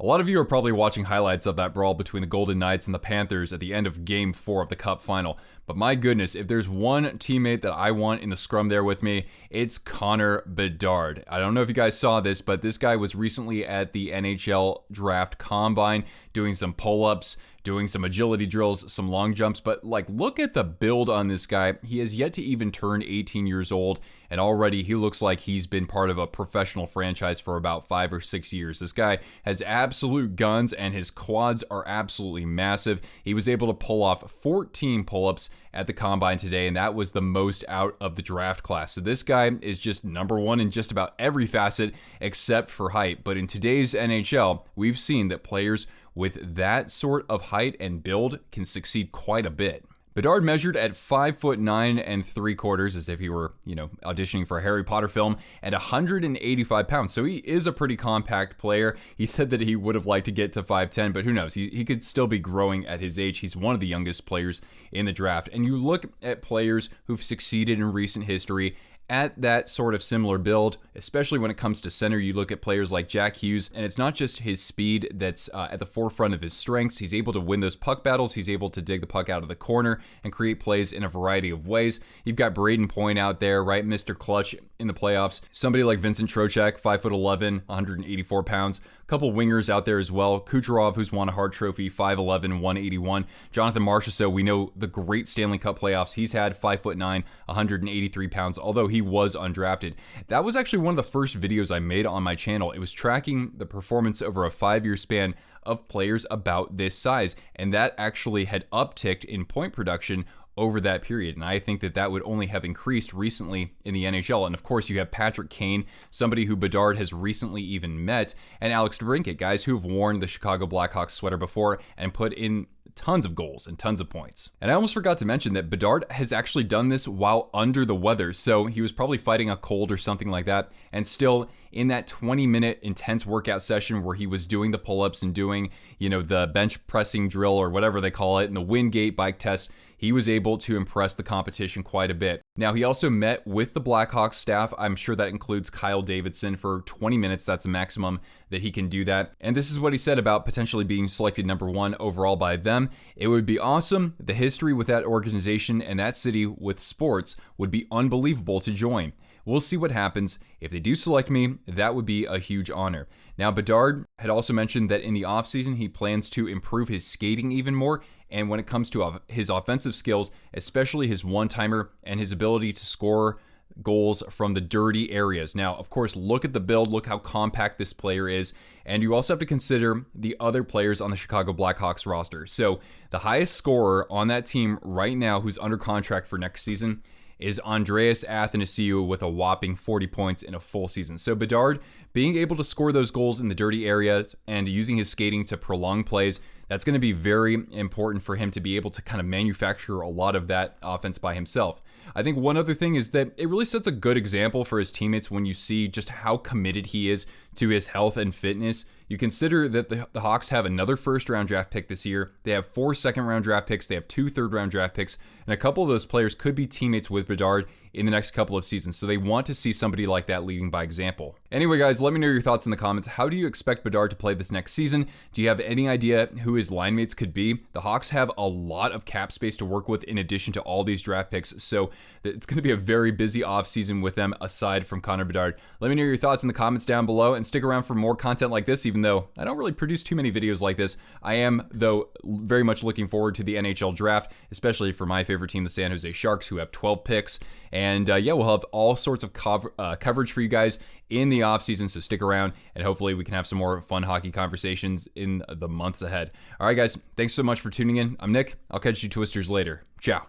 A lot of you are probably watching highlights of that brawl between the Golden Knights and the Panthers at the end of Game 4 of the Cup Final. But my goodness, if there's one teammate that I want in the scrum there with me, it's Connor Bedard. I don't know if you guys saw this, but this guy was recently at the NHL Draft Combine doing some pull-ups, doing some agility drills, some long jumps, but look at the build on this guy. He has yet to even turn 18 years old, and already he looks like he's been part of a professional franchise for about 5 or 6 years. This guy has absolute guns, and his quads are absolutely massive. He was able to pull off 14 pull-ups at the Combine today, and that was the most out of the draft class. So this guy is just number one in just about every facet except for height. But in today's NHL, we've seen that players with that sort of height and build can succeed quite a bit. Bedard measured at 5'9 3/4, as if he were, auditioning for a Harry Potter film, and 185 pounds. So he is a pretty compact player. He said that he would have liked to get to 5'10, but who knows? He could still be growing at his age. He's one of the youngest players in the draft. And you look at players who've succeeded in recent history at that sort of similar build, especially when it comes to center. You look at players like Jack Hughes, and it's not just his speed that's at the forefront of his strengths. He's able to win those puck battles. He's able to dig the puck out of the corner and create plays in a variety of ways. You've got Braden Point out there, right? Mr. Clutch in the playoffs. Somebody like Vincent Trocheck, 5'11", 184 pounds. A couple wingers out there as well. Kucherov, who's won a Hart Trophy, 5'11", 181. Jonathan Marchessault, we know the great Stanley Cup playoffs he's had, 5'9", 183 pounds, although he was undrafted. That was actually one of the first videos I made on my channel. It was tracking the performance over a 5-year span of players about this size, and that actually had upticked in point production over that period. And I think that would only have increased recently in the NHL. And of course, you have Patrick Kane, somebody who Bedard has recently even met, and Alex DeBrincat, guys who have worn the Chicago Blackhawks sweater before and put in tons of goals and tons of points. And I almost forgot to mention that Bedard has actually done this while under the weather. So he was probably fighting a cold or something like that. And still in that 20-minute intense workout session where he was doing the pull-ups and doing, the bench pressing drill or whatever they call it, and the Wingate bike test, he was able to impress the competition quite a bit. Now, he also met with the Blackhawks staff. I'm sure that includes Kyle Davidson for 20 minutes. That's the maximum that he can do that. And this is what he said about potentially being selected number 1 overall by them. It would be awesome. The history with that organization and that city with sports would be unbelievable to join. We'll see what happens. If they do select me, that would be a huge honor. Now, Bedard had also mentioned that in the offseason, he plans to improve his skating even more. And when it comes to his offensive skills, especially his one-timer and his ability to score goals from the dirty areas. Now, of course, look at the build, look how compact this player is, and you also have to consider the other players on the Chicago Blackhawks roster. So the highest scorer on that team right now who's under contract for next season is Andreas Athanasiou with a whopping 40 points in a full season. So Bedard being able to score those goals in the dirty areas and using his skating to prolong plays, that's going to be very important for him to be able to kind of manufacture a lot of that offense by himself. I think one other thing is that it really sets a good example for his teammates when you see just how committed he is to his health and fitness. You consider that the Hawks have another first-round draft pick this year. They have 4 second-round draft picks. They have 2 third-round draft picks. And a couple of those players could be teammates with Bedard in the next couple of seasons. So they want to see somebody like that leading by example. Anyway, guys, let me know your thoughts in the comments. How do you expect Bedard to play this next season? Do you have any idea who his line mates could be? The Hawks have a lot of cap space to work with in addition to all these draft picks. So it's going to be a very busy offseason with them aside from Connor Bedard. Let me know your thoughts in the comments down below and stick around for more content like this, even though I don't really produce too many videos like this. I am, though, very much looking forward to the NHL draft, especially for my favorite team, the San Jose Sharks, who have 12 picks. And we'll have all sorts of coverage for you guys in the offseason, so stick around, and hopefully we can have some more fun hockey conversations in the months ahead. All right, guys, thanks so much for tuning in. I'm Nick. I'll catch you Twisters later. Ciao.